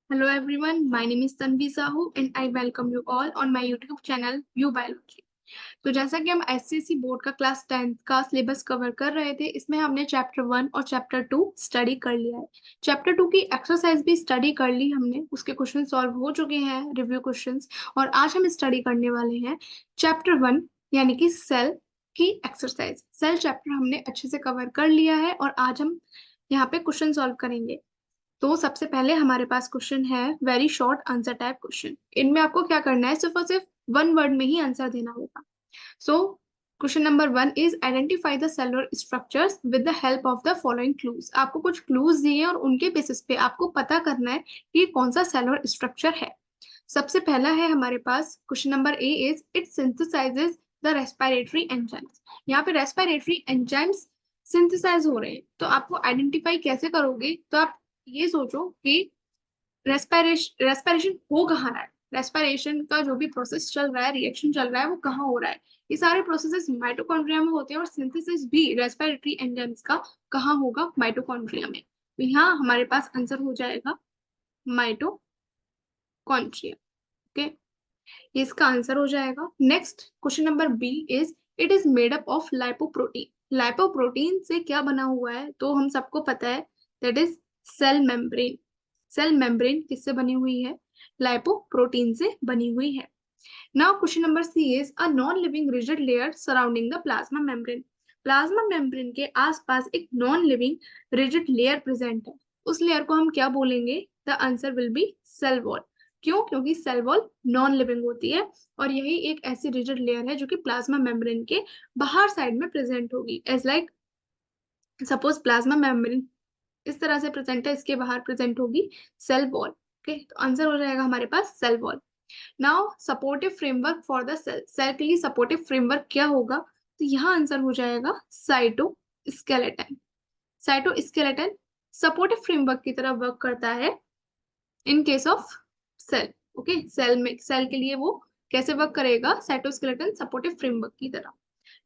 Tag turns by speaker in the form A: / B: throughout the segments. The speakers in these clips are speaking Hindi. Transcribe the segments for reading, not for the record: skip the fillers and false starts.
A: Hello everyone, my name is Tanvi Sahu and I welcome you all on my YouTube channel You Biology। तो जैसा कि हम एससीएससी बोर्ड का क्लास 10th का सिलेबस कवर कर रहे थे, इसमें हमने चैप्टर 1 और चैप्टर 2 स्टडी कर लिया है। चैप्टर 2 की एक्सरसाइज भी स्टडी कर ली हमने, उसके क्वेश्चन सॉल्व हो चुके हैं, रिव्यू क्वेश्चंस। और आज हम स्टडी करने वाले हैं चैप्टर 1 यानी कि सेल की एक्सरसाइज। सेल चैप्टर हमने अच्छे से कवर कर लिया है और आज हम यहाँ पे क्वेश्चन सॉल्व करेंगे। तो सबसे पहले हमारे पास क्वेश्चन है very short answer type question. इनमें आपको क्या करना है, सिर्फ और सिर्फ वन वर्ड में ही आंसर देना होगा। So question number 1 is identify the cellular structures with the help of the following clues. आपको कुछ क्लूज दिए और उनके बेसिस पे आपको पता करना है कि कौन सा सेलुलर स्ट्रक्चर है। सबसे पहला है हमारे पास question number A is it synthesises the respiratory enzymes. यहाँ पे रेस्पिरेटरी एंजाइम्स सिंथेसाइज हो रहे हैं, तो आपको आइडेंटिफाई कैसे करोगे? तो आप ये सोचो कि रेस्पिरेशन हो कहाँ रहा है, रेस्पिरेशन का जो भी प्रोसेस चल रहा है, रिएक्शन चल रहा है, वो कहाँ हो रहा है। ये सारे प्रोसेसेस माइटोकॉन्ड्रिया में होते हैं और सिंथेसिस भी रेस्पिरेटरी एंजाइम्स का कहाँ होगा? माइटोकॉन्ड्रिया में। तो यहाँ हमारे पास आंसर हो जाएगा माइटोकॉन्ड्रिया। ओके, ये इसका आंसर हो जाएगा। Next question number B is it is made up of lipoprotein. Lipoprotein से क्या बना हुआ है? तो हम सबको पता है, that is cell membrane. Cell membrane किससे बनी हुई है? लाइपोप्रोटीन से बनी हुई है। Now question number C is a non living rigid layer surrounding the plasma membrane. Plasma membrane के आसपास एक non living rigid layer present है, उस लेयर को हम क्या बोलेंगे? The answer will be cell wall. क्यों? क्योंकि सेल वॉल नॉन लिविंग होती है और यही एक ऐसी रिजिड लेयर है जो कि प्लाज्मा मेम्ब्रेन के बाहर साइड में प्रेजेंट होगी। As like suppose plasma membrane इस तरह से प्रेजेंट है, इसके बाहर प्रेजेंट होगी सेल वॉल। ओके, तो आंसर हो जाएगा हमारे पास cell wall. Now supportive framework for the cell. Cell के लिए सपोर्टिव फ्रेमवर्क क्या होगा? तो यहाँ आंसर हो जाएगा साइटोस्केलेटन। साइटोस्केलेटन सपोर्टिव फ्रेमवर्क की तरह वर्क करता है in case of cell. Okay, cell में सेल के लिए वो कैसे वर्क करेगा? साइटोस्केलेटन सपोर्टिव फ्रेमवर्क की तरह।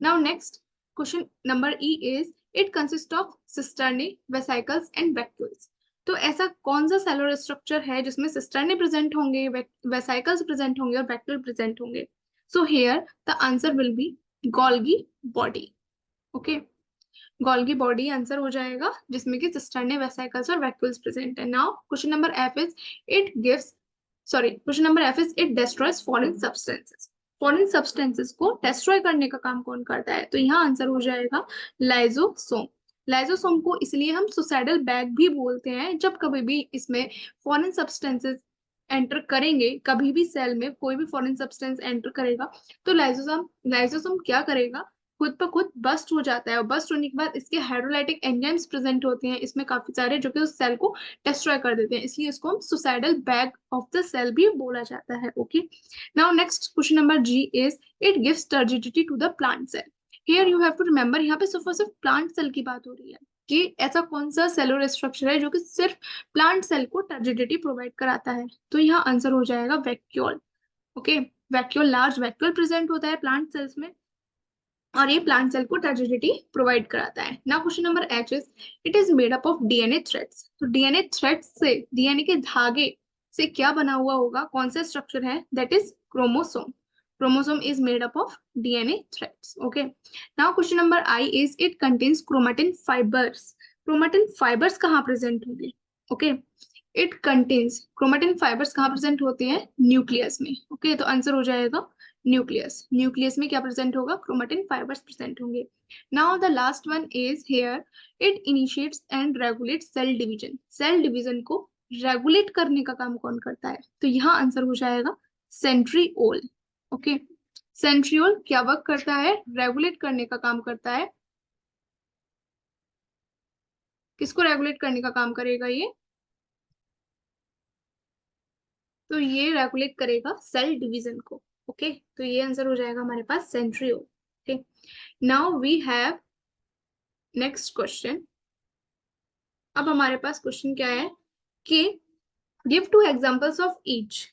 A: Now next question number E is it consist of cisternae, vesicles and vacuoles. तो ऐसा कौन सा सेलुलर स्ट्रक्चर है जिसमें सिस्टर्नी प्रेजेंट होंगे, वेसिकल्स प्रेजेंट होंगे और वैक्यूल प्रेजेंट होंगे? So here the answer will B Golgi body. Okay, Golgi body answer हो जाएगा जिसमें कि सिस्टर्नी, वेसिकल्स और वैक्यूल्स प्रेजेंट है। Now question number F is it gives question number F is it destroys foreign substances. Foreign substances को डिस्ट्रॉय करने का काम कौन करता है? तो यहाँ आंसर हो जाएगा लाइजोसोम। लाइजोसोम को इसलिए हम सुसाइडल बैग भी बोलते हैं, जब कभी भी इसमें फॉरेन सब्सटेंसेस एंटर करेंगे, कभी भी सेल में कोई भी फॉरेन सब्सटेंस एंटर करेगा तो लाइजोसोम लाइजोसोम क्या करेगा? खुद ब खुद बस्ट हो जाता है और बस्ट होने के बाद इसके हाइड्रोलाइटिक एंजाइम्स प्रेजेंट होते हैं इसमें काफी सारे, जो कि उस सेल को डिस्ट्रॉय कर देते हैं, इसलिए इसको हम suicidal bag of the cell भी बोला जाता है। Okay, now next question number G is it gives turgidity to the plant cell. Here you have to remember, यहाँ पे सिर्फ और सिर्फ प्लांट सेल की बात हो रही है कि ऐसा कौन सा सेलुलर स्ट्रक्चर है जो कि सिर्फ प्लांट सेल को टर्जिडिटी प्रोवाइड कराता है? तो यहाँ आंसर हो जाएगा vacuole. Okay, vacuole, large vacuole present होता है प्लांट सेल्स में और ये प्लांट सेल को टर्जिडिटी प्रोवाइड कराता है। Now question number H is it is made up of DNA threads. तो डीएनए थ्रेड्स से, डीएनए के धागे से क्या बना हुआ होगा? कौन सा स्ट्रक्चर है? That is chromosome. Chromosome is made up of DNA threads. Okay, now question number I is it contains chromatin fibres. Chromatin fibres कहाँ प्रेजेंट होंगे? Okay, it contains chromatin fibres कहाँ प्रेजेंट होते हैं? न्यूक्लियस में। ओके, तो आंसर हो जाएगा न्यूक्लियस। न्यूक्लियस में क्या प्रेजेंट होगा? क्रोमेटिन फाइबर्स प्रेजेंट होंगे। Now the last one is here it initiates and regulates cell division. Cell division को रेगुलेट करने का काम कौन करता है? तो यहाँ आंसर हो जाएगा सेंट्रिओल। ओके, सेंट्रियोल क्या वर्क करता है? रेगुलेट करने का काम करता है। किसको रेगुलेट करने का काम करेगा ये? तो ये रेगुलेट करेगा सेल डिवीजन को। ओके, तो ये आंसर हो जाएगा हमारे पास centriole. Okay, now we have next question. अब हमारे पास क्वेश्चन क्या है कि give two examples of each.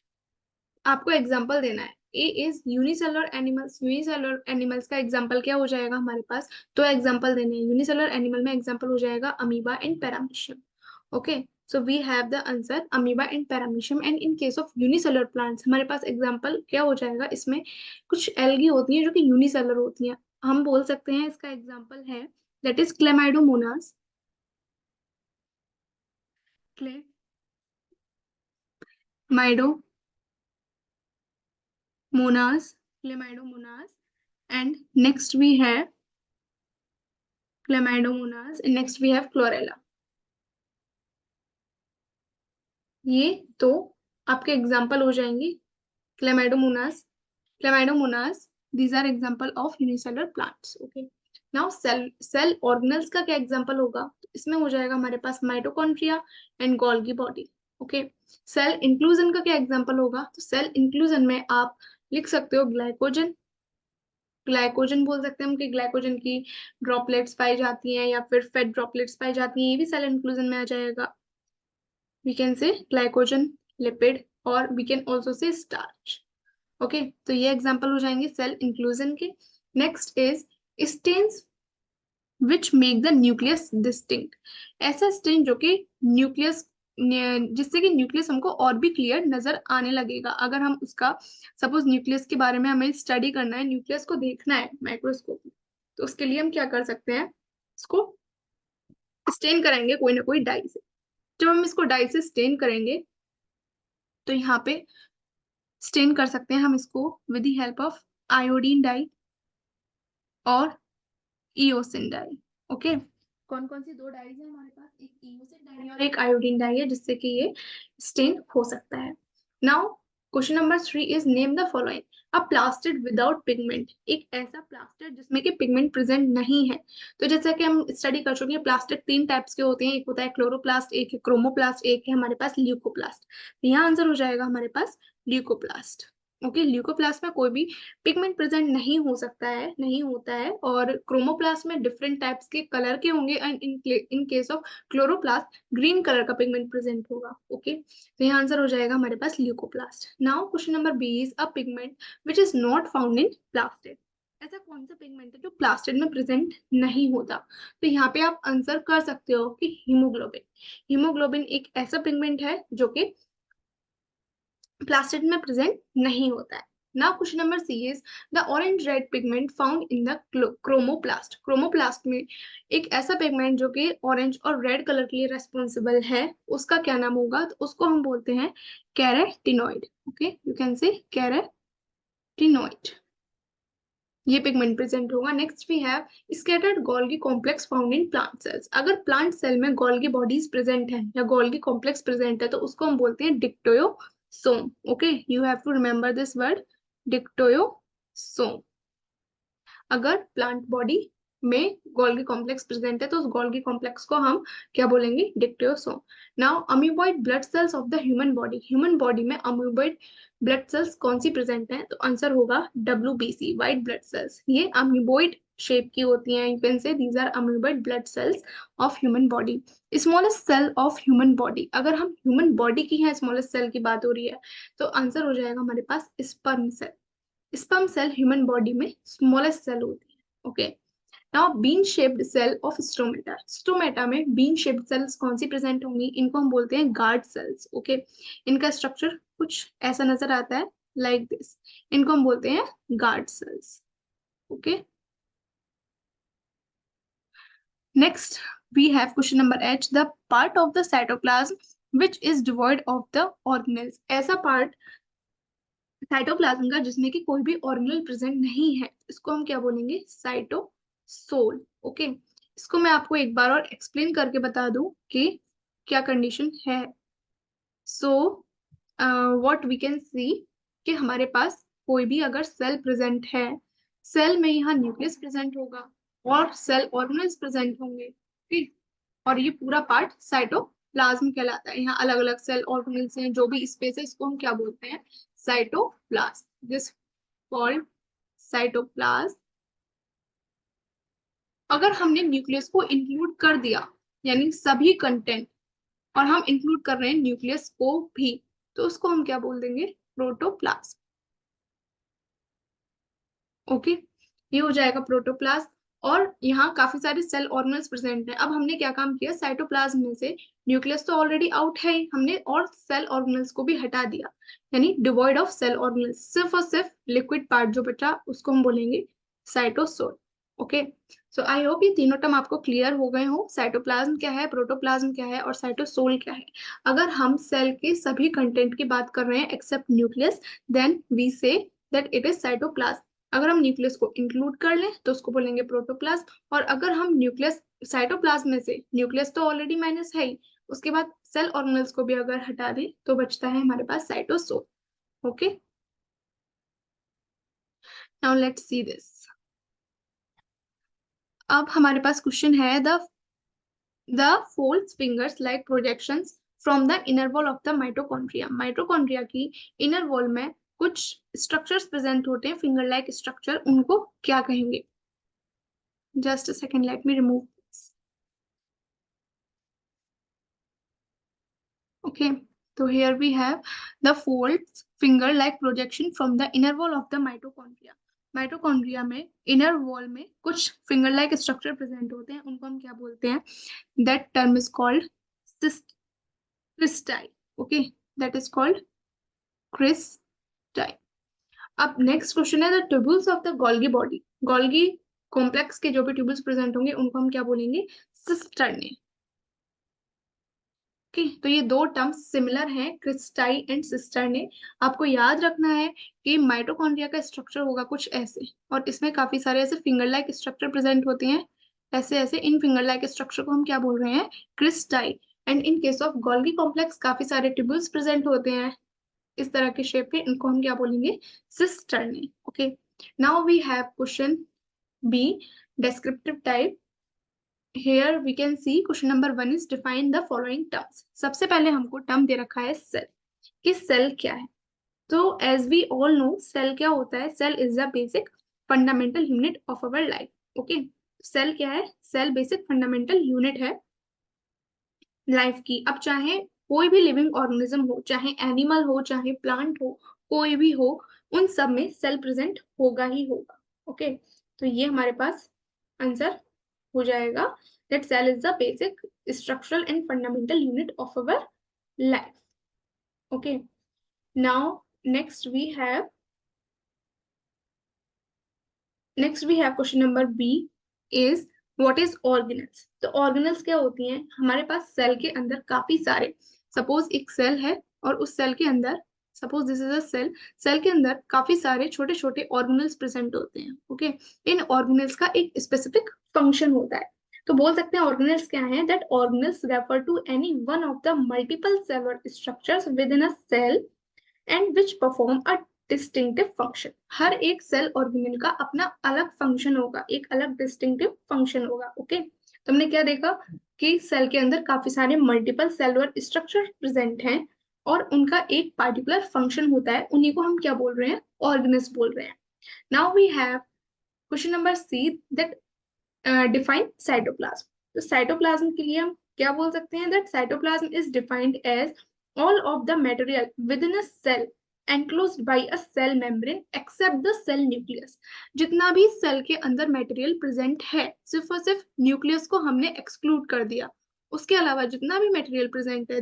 A: आपको एग्जांपल देना है। A is unicellular animals. Unicellular animals का एग्जांपल क्या हो जाएगा हमारे पास? तो एग्जांपल देने हैं। यूनिसेलुलर एनिमल में एग्जांपल हो जाएगा amoeba and paramecium. Okay, so we have the answer amoeba and paramecium. And in case of unicellular plants हमारे पास एग्जांपल क्या हो जाएगा, इसमें कुछ एल्गी होती हैं जो कि यूनिसेलुलर होती हैं। हम बोल सकते हैं इसका एग्जांपल है that is chlamydomonas, chlamydomonas, chlamydomonas. And next we have chlamydomonas and next we have chlorella. ये तो आपके एग्जांपल हो जाएंगे chlamydomonas, chlamydomonas. these are example of unicellular plants. Okay, now cell organelles का क्या एग्जांपल होगा, तो इसमें हो जाएगा हमारे पास mitochondria and Golgi body. Okay, cell inclusion का क्या एग्जांपल होगा, तो सेल इंक्लूजन में आप लिख सकते हो ग्लाइकोजन, ग्लाइकोजन बोल सकते हैं हम कि ग्लाइकोजन की ड्रॉपलेट्स पाई जाती हैं या फिर फेट ड्रॉपलेट्स पाई जाती हैं, ये भी सेल इंक्लूजन में आ जाएगा। We can say glycogen, lipid, और we can also say starch. Okay, तो ये एग्जांपल हो जाएंगे सेल इंक्लूजन के। Next is stains which make the nucleus distinct. ऐसा स्टेन जो कि न्यूक्लियस, जिससे कि न्यूक्लियस हमको और भी क्लियर नजर आने लगेगा। अगर हम उसका सपोज न्यूक्लियस के बारे में हमें स्टडी करना है, न्यूक्लियस को देखना है माइक्रोस्कोप में, तो उसके लिए हम क्या कर सकते हैं, इसको स्टेन करेंगे कोई ना कोई डाई से। जब हम इसको डाई से स्टेन करेंगे तो यहाँ पे स्टेन कर सकते हैं हम इसको with the help of iodine dye और ईओसिन डाई। ओके, कौन कौन सी दो डाइज है हमारे पास, एक ईओसिन डाई है और एक आयोडीन डाई है, जिससे कि ये स्टेन हो सकता है। Now question number 3 is name the following a plastid without pigment. एक ऐसा प्लास्टिड जिसमें कि पिगमेंट प्रेजेंट नहीं है। तो जैसा कि हम स्टडी कर चुके हैं, प्लास्टिड तीन टाइप्स के होते हैं, एक होता है क्लोरोप्लास्ट, एक है क्रोमोप्लास्ट, एक है हमारे पास ल्यूकोप्लास्ट। तो यहाँ आंसर हो जाएगा हमारे पास ल्यूकोप्लास्ट। ओके, ल्यूकोप्लास्ट में कोई भी पिगमेंट प्रेजेंट नहीं हो सकता है, नहीं होता है, और क्रोमोप्लास्ट में डिफरेंट टाइप्स के कलर के होंगे and in case of chloroplast green colour का पिगमेंट प्रेजेंट होगा। ओके, तो यहाँ आंसर हो जाएगा हमारे पास leucoplast. Now question number B is a pigment which is not found in plastid. ऐसा कौन सा पिगमेंट है जो प्लास्टिड में प्रेजेंट नहीं होता, तो यहाँ पे आप आंसर कर सकते हो कि हीमोग्लोबिन। हीमोग्लोबिन एक ऐसा पिगमेंट है जो कि प्लास्टिड में प्रेजेंट नहीं होता है। Now question number C is the orange red pigment found in the chromoplast. Chromoplast में एक ऐसा पिगमेंट जो कि ऑरेंज और रेड कलर के लिए रेस्पॉन्सिबल है, उसका क्या नाम होगा, तो उसको हम बोलते हैं carotenoid. Okay, you can say carotenoid, ये पिगमेंट प्रेजेंट होगा। Next we have scattered Golgi complex found in plant cells. अगर प्लांट सेल में गोल्गी बॉडीज प्रेजेंट है या गोल्गी कॉम्प्लेक्स प्रेजेंट है, तो उसको हम बोलते हैं dictyosome. Okay, you have to remember this word, dictyosome. अगर प्लांट बॉडी में गोल्गी कॉम्प्लेक्स प्रेजेंट है तो उस गोल्गी कॉम्प्लेक्स को हम क्या बोलेंगे, dictyosome. Now amoeboid blood cells of the human body. Human body में अमीबॉइड ब्लड सेल्स कौन सी प्रेजेंट है, तो आंसर होगा WBC, व्हाइट ब्लड सेल्स। ये अमीबॉइड शेप की होती हैं, you can say these are amoeboid blood cells of human body. Smallest cell of human body, अगर हम ह्यूमन बॉडी की है स्मॉलेस्ट सेल की बात हो रही है, तो आंसर हो जाएगा हमारे पास sperm cell. Sperm cell human body में स्मॉलेस्ट सेल होती है। Okay, now bean shaped cell of stomata. Stomata में बीन शेप्ड सेल्स कौन सी प्रेजेंट होंगी, इनको हम बोलते हैं गार्ड सेल्स। ओके, इनका स्ट्रक्चर कुछ ऐसा नजर आता है लाइक दिस, इनको हम बोलते हैं guard cells. Okay, next we have question number H, the part of the cytoplasm which is devoid of the organelles. ऐसा पार्ट साइटोप्लाज्म का जिसमें कि कोई भी ऑर्गेनेल प्रेजेंट नहीं है, इसको हम क्या बोलेंगे, साइटोसोल। ओके, इसको मैं आपको एक बार और एक्सप्लेन करके बता दूं कि क्या कंडीशन है। So what we can see कि हमारे पास कोई भी अगर सेल प्रेजेंट है, सेल में यहाँ न्यूक्लियस प्रेजेंट होगा और सेल ऑर्गेनेल्स प्रेजेंट होंगे। ठीक, और ये पूरा पार्ट साइटोप्लाज्म कहलाता है। यहाँ अलग अलग सेल ऑर्गेनेल्स हैं, जो भी स्पेस है इसको हम क्या बोलते हैं, साइटोप्लाज्म। This called cytoplasm. अगर हमने न्यूक्लियस को इंक्लूड कर दिया, यानी सभी कंटेंट, और हम इंक्लूड कर रहे हैं न्यूक्लियस को भी, तो उसको हम क्या बोल देंगे, प्रोटोप्लाज्म। ओके, ये हो जाएगा प्रोटोप्लाज्म। और यहाँ काफी सारे सेल ऑर्गेनल्स प्रेजेंट हैं। अब हमने क्या काम किया, साइटोप्लाज्म में से न्यूक्लियस तो ऑलरेडी आउट है ही, हमने और सेल ऑर्गेनल्स को भी हटा दिया, यानी डिवॉइड ऑफ सेल ऑर्गेनल्स, सिर्फ और सिर्फ लिक्विड पार्ट जो बचा उसको हम बोलेंगे cytosol. Okay, so I hope ये तीनों टर्म आपको क्लियर हो गए हो, साइटोप्लाज्म क्या है, प्रोटोप्लाज्म क्या है और साइटोसोल क्या है। अगर हम सेल के सभी कंटेंट की बात कर रहे हैं except nucleus, then we say that it is cytoplasm. अगर हम न्यूक्लियस को इंक्लूड कर लें तो उसको बोलेंगे प्रोटोप्लाज्म, और अगर हम न्यूक्लियस साइटोप्लाज्म में से न्यूक्लियस तो ऑलरेडी माइनस है ही, उसके बाद सेल ऑर्गेनल्स को भी अगर हटा दें तो बचता है हमारे पास cytosol. Okay, now let's see this. अब हमारे पास क्वेश्चन है, the folds fingers like projections from the inner wall of the mitochondria। Mitochondria की इनर वॉल में कुछ स्ट्रक्चर्स प्रेजेंट होते हैं, फिंगर लाइक स्ट्रक्चर, उनको क्या कहेंगे? Just a second, let me remove. Okay, तो here we have the folds finger like projection from the inner wall of the mitochondria। Mitochondria में इनर वॉल में कुछ फिंगर लाइक स्ट्रक्चर प्रेजेंट होते हैं, उनको हम क्या बोलते हैं? That term is called cristae. Okay, that is called cristae. अब नेक्स्ट क्वेश्चन है, the tubules of the Golgi body. Golgi complex के जो भी ट्यूब्यूल्स प्रेजेंट होंगे उनको हम क्या बोलेंगे? सिस्टर्ने। ओके, तो ये दो टर्म्स सिमिलर हैं, क्रिस्टाई एंड सिस्टर्ने। आपको याद रखना है कि माइटोकॉन्ड्रिया का स्ट्रक्चर होगा कुछ ऐसे, और इसमें काफी सारे ऐसे फिंगर लाइक स्ट्रक्चर प्रेजेंट होते हैं, ऐसे ऐसे। इन फिंगर लाइक स्ट्रक्चर को हम क्या बोल रहे हैं? Cristae. And in case of Golgi complex काफी सारे ट्यूब्यूल्स प्रेजेंट होते हैं इस तरह के शेप में, इनको हम क्या बोलेंगे? Cisternae. Okay, now we have question B, descriptive type। Here we can see question number 1 is define the following terms। सबसे पहले हमको टर्म दे रखा है सेल, कि सेल क्या है। तो as we all know cell क्या होता है? Cell is the basic fundamental unit of our life. Okay, cell क्या है? सेल बेसिक फंडामेंटल यूनिट है लाइफ की। अब चाहे कोई भी लिविंग ऑर्गेनिज्म हो, चाहे एनिमल हो, चाहे प्लांट हो, कोई भी हो, उन सब में सेल प्रेजेंट होगा ही होगा। ओके, तो ये हमारे पास आंसर हो जाएगा, that cell is the basic structural and fundamental unit of our life। Okay, now next we have question number B is what is organelles। तो organelles क्या होती हैं? हमारे पास सेल के अंदर काफी सारे, सपोज एक सेल है और उस सेल के अंदर, suppose this is a cell, cell के अंदर काफी सारे छोटे छोटे ऑर्गेनल्स प्रेजेंट होते हैं। ओके, इन ऑर्गेनल्स का एक स्पेसिफिक फंक्शन होता है। तो बोल सकते हैं ऑर्गेनल्स क्या हैं? That organelles refer to any one of the multiple cellular structures within a cell and which perform a distinctive function. हर एक सेल ऑर्गेनल का अपना अलग फंक्शन होगा, एक अलग डिस्टिंक्टिव फंक्शन होगा। ओके, तो हमने क्या देखा कि सेल के अंदर काफी सारे मल्टीपल सेलुलर स्ट्रक्चर प्रेजेंट हैं और उनका एक पार्टिकुलर फंक्शन होता है, उन्हीं को हम क्या बोल रहे हैं? ऑर्गेनल्स बोल रहे हैं। Now we have question number C, that define cytoplasm. तो साइटोप्लाज्म के लिए हम क्या बोल सकते हैं? That cytoplasm is defined as all of the material within a cell enclosed by a cell membrane except the cell nucleus। जितना भी सेल के अंदर मटेरियल प्रेजेंट है, सिर्फ और सिर्फ न्यूक्लियस को हमने एक्सक्लूड कर दिया, उसके अलावा जितना भी मटेरियल प्रेजेंट है,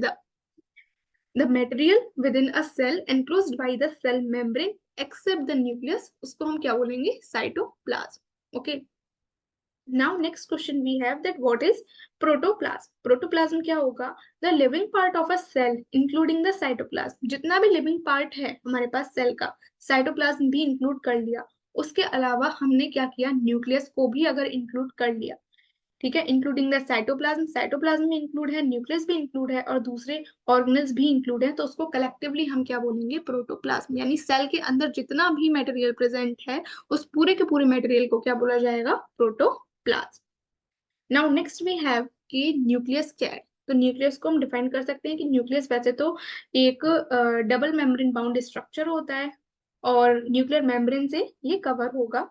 A: the material within a cell enclosed by the cell membrane except the nucleus, उसको हम क्या बोलेंगे? Cytoplasm. Okay, now next question we have that what is protoplasm। protoplasm क्या होगा? the living part of a cell including the cytoplasm। जितना भी living part है हमारे पास सेल का, साइटोप्लाज्म भी इंक्लूड कर लिया, उसके अलावा हमने क्या किया? न्यूक्लियस को भी अगर इंक्लूड कर लिया, ठीक है, इंक्लूडिंग द साइटोप्लाज्म, साइटोप्लाज्म भी इंक्लूड है, न्यूक्लियस भी इंक्लूड है और दूसरे ऑर्गेनल्स भी इंक्लूड है, तो उसको कलेक्टिवली हम क्या बोलेंगे? प्रोटोप्लाज्म। यानी सेल के अंदर जितना भी मटेरियल प्रेजेंट है उस पूरे के पूरे मटेरियल को क्या बोला जाएगा? Protoplasm. Now next we have कि न्यूक्लियस क्या है। तो न्यूक्लियस को हम डिफाइन कर सकते हैं कि न्यूक्लियस वैसे तो एक डबल मेम्ब्रेन बाउंड स्ट्रक्चर होता है और न्यूक्लियर मेम्ब्रेन से ये कवर होगा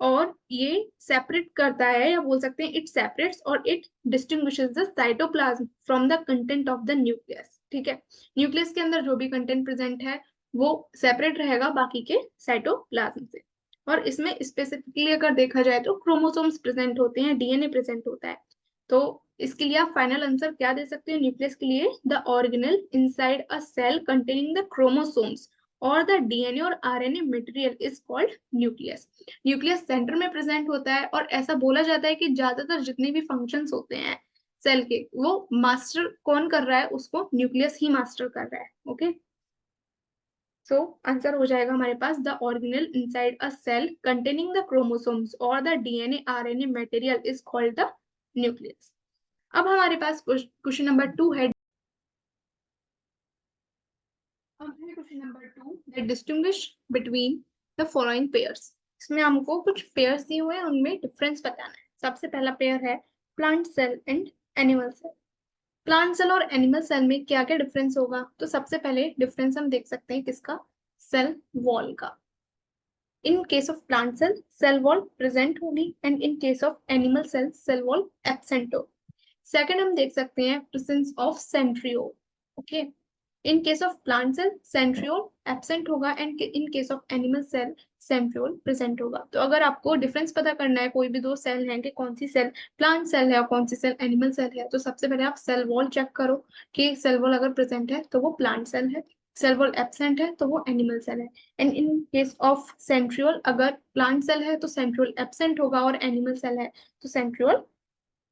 A: और ये सेपरेट करता है, या बोल सकते हैं इट सेपरेट्स और it distinguishes the cytoplasm from the content of the nucleus. ठीक है, न्यूक्लियस के अंदर जो भी कंटेंट प्रेजेंट है वो सेपरेट रहेगा बाकी के साइटोप्लाज्म से। और इसमें स्पेसिफिकली अगर देखा जाए तो क्रोमोसोम्स प्रेजेंट होते हैं, डीएनए प्रेजेंट होता है। तो इसके लिए आप फाइनल आंसर क्या दे सकते हो न्यूक्लियस के लिए? The organelle inside a cell containing the chromosomes और द डीएनए और RNA material is called nucleus. Nucleus center में प्रेजेंट होता है और ऐसा बोला जाता है कि ज्यादातर जितने भी फंक्शंस होते हैं सेल के, वो मास्टर कौन कर रहा है? उसको न्यूक्लियस ही मास्टर कर रहा है। ओके, सो आंसर हो जाएगा हमारे पास the organelle inside a cell containing the chromosomes और the DNA RNA material is called the nucleus. अब हमारे पास क्वेश्चन नंबर 2 है। अब है question number 2 that distinguish between the following pairs. इसमें हमको कुछ पेयर्स दिए हुए हैं, उनमें डिफरेंस बताना है। सबसे पहला पेयर है plant cell and animal cell. Plant cell और एनिमल सेल में क्या क्या डिफरेंस होगा? तो सबसे पहले डिफरेंस हम देख सकते हैं किसका? सेल वॉल का। In case of plant cell wall present होगी and in case of animal cell wall absent हो। सेकंड हम देख सकते हैं presence of centriole. Okay, in case of plant cell centriole absent होगा and in case of animal cell centriole present होगा। तो अगर आपको डिफरेंस पता करना है, कोई भी दो सेल हैं कि कौन सी सेल प्लांट सेल है और कौन सी सेल एनिमल सेल है, तो सबसे पहले आप सेल वॉल चेक करो कि सेल वॉल अगर प्रेजेंट है तो वो प्लांट सेल है, सेल वॉल एब्सेंट है तो वो एनिमल सेल है। And in case of centriole, अगर प्लांट सेल है तो सेंट्रियोल एब्सेंट होगा और एनिमल सेल है तो सेंट्रियोल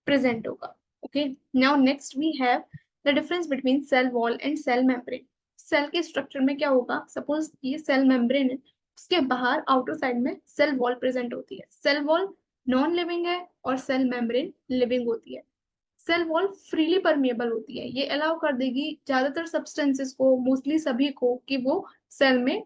A: प्रेजेंट होगा। Okay, now next we have the difference between cell wall and cell membrane. Cell के स्ट्रक्चर में क्या होगा? सपोज ये सेल मेम्ब्रेन है, उसके बाहर आउटर साइड में सेल वॉल प्रेजेंट होती है। सेल वॉल नॉन लिविंग है और सेल मेम्ब्रेन लिविंग होती है। सेल वॉल फ्रीली परमिएबल होती है, ये अलाउ कर देगी ज्यादातर सब्सटेंसेस को, मोस्टली सभी को, कि वो सेल में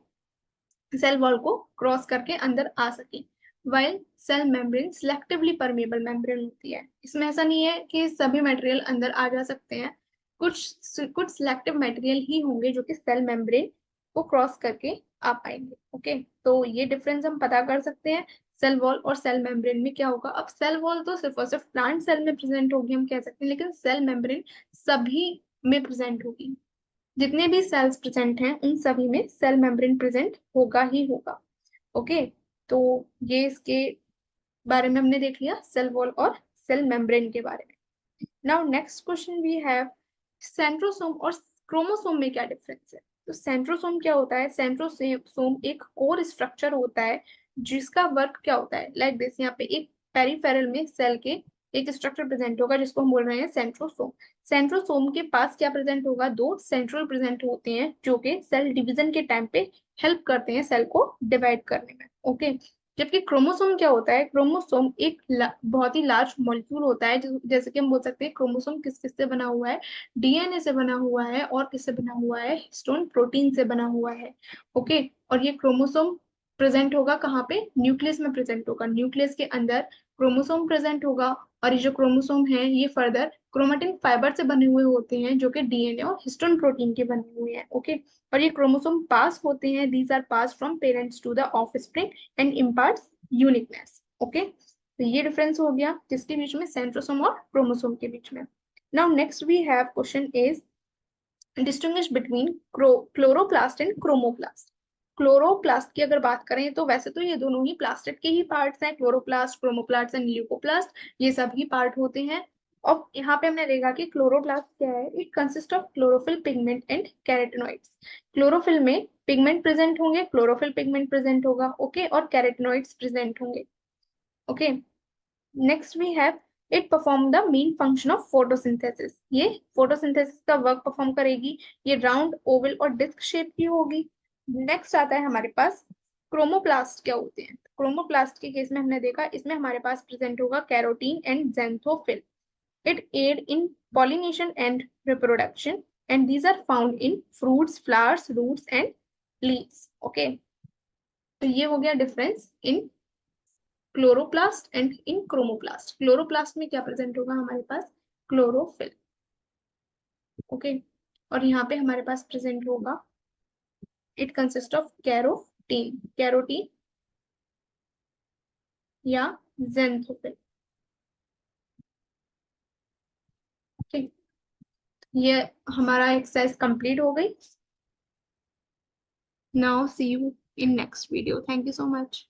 A: सेल वॉल को क्रॉस करके अंदर आ सके। While cell membrane selectively permeable membrane होती है। इसमें ऐसा नहीं है कि सभी मटेरियल अंदर आ जा सकते हैं, कुछ सिलेक्टिव मटेरियल ही होंगे जो कि सेल मेम्ब्रेन को क्रॉस करके आ पाएंगे। ओके, तो ये डिफरेंस हम पता कर सकते हैं सेल वॉल और सेल मेम्ब्रेन में क्या होगा। अब सेल वॉल तो सिर्फ और सिर्फ प्लांट सेल में प्रेजेंट होगी हम कह सकते हैं, लेकिन सेल मेम्ब्रेन सभी में प्रेजेंट होगी। जितने भी सेल्स प्रेजेंट हैं उन सभी में सेल मेम्ब्रेन प्रेजेंट होगा ही होगा। ओके, तो ये इसके बारे में हमने देख लिया, सेल वॉल और सेल मेम्ब्रेन के बारे में। Now next question we have centrosome और क्रोमोसोम में क्या डिफरेंस है? तो सेंट्रोसोम क्या होता है? सेंट्रोसोम एक कोर स्ट्रक्चर होता है जिसका वर्क क्या होता है, लाइक दिस। यहाँ पे एक पेरिफेरल में सेल के एक स्ट्रक्चर प्रेजेंट होगा जिसको हम बोल रहे हैं सेंट्रोसोम। सेंट्रोसोम के पास क्या प्रेजेंट होगा? दो सेंट्रोल प्रेजेंट होते हैं जो कि सेल डिवीजन के टाइम पे हेल्प करते हैं सेल को डिवाइड करने में। ओके, जबकि क्रोमोसोम क्या होता है? क्रोमोसोम एक बहुत ही लार्ज मॉलिक्यूल होता है, जैसे कि हम बोल सकते हैं क्रोमोसोम किस किस से बना हुआ है? डीएनए से बना हुआ है और किससे बना हुआ है? हिस्टोन प्रोटीन से बना हुआ है। ओके, और ये क्रोमोसोम प्रेजेंट होगा कहाँ पे? न्यूक्लियस में प्रेजेंट होगा। न्यूक्लियस के अंदर क्रोमोसोम प्रेजेंट होगा और ये जो क्रोमोसोम है ये फर्दर क्रोमेटिन फाइबर से बने हुए होते हैं जो कि डीएनए और हिस्टोन प्रोटीन के बने हुए हैं। ओके, और ये क्रोमोसोम पास होते हैं, these are pass from parents to the offspring and imparts uniqueness. Okay, तो ये डिफरेंस हो गया किसके बीच में? सेंट्रोसोम और क्रोमोसोम के बीच में। Now next we have question is distinguish between chloroplast and chromoplast. Chloroplast की अगर बात करें तो वैसे तो ये दोनों ही प्लास्टिड के ही पार्ट्स हैं, क्लोरोप्लास्ट, क्रोमोप्लास्ट एंड ल्यूकोप्लास्ट, ये सभी पार्ट होते हैं। और यहाँ पे हमने देखा कि क्लोरोप्लास्ट क्या है? It consist of chlorophyll pigment and carotenoids. Chlorophyll में पिगमेंट प्रेजेंट होंगे, क्लोरोफिल पिगमेंट प्रेजेंट होगा। ओके, और कैरोटिनॉइड्स प्रेजेंट होंगे। Okay, next we have it perform the main function of photosynthesis. ये फोटोसिंथेसिस का वर्क परफॉर्म करेगी। ये राउंड, ओवल और डिस्क शेप की होगी। नेक्स्ट आता है हमारे पास क्रोमोप्लास्ट क्या होते हैं। क्रोमोप्लास्ट के केस में हमने देखा इसमें हमारे पास प्रेजेंट होगा carotene and xanthophyll. It aid in pollination and reproduction and these are found in fruits, flowers, roots and leaves. Okay, तो ये हो गया difference in chloroplast and in chromoplast. Chloroplast में क्या प्रेजेंट होगा हमारे पास? क्लोरोफिल। ओके, और यहाँ पे हमारे पास प्रेजेंट होगा it consist of carotene, carotene या ज़ैंथोफिल। ओके, ये हमारा एक्सरसाइज कंप्लीट हो गई। Now see you in next video, thank you so much.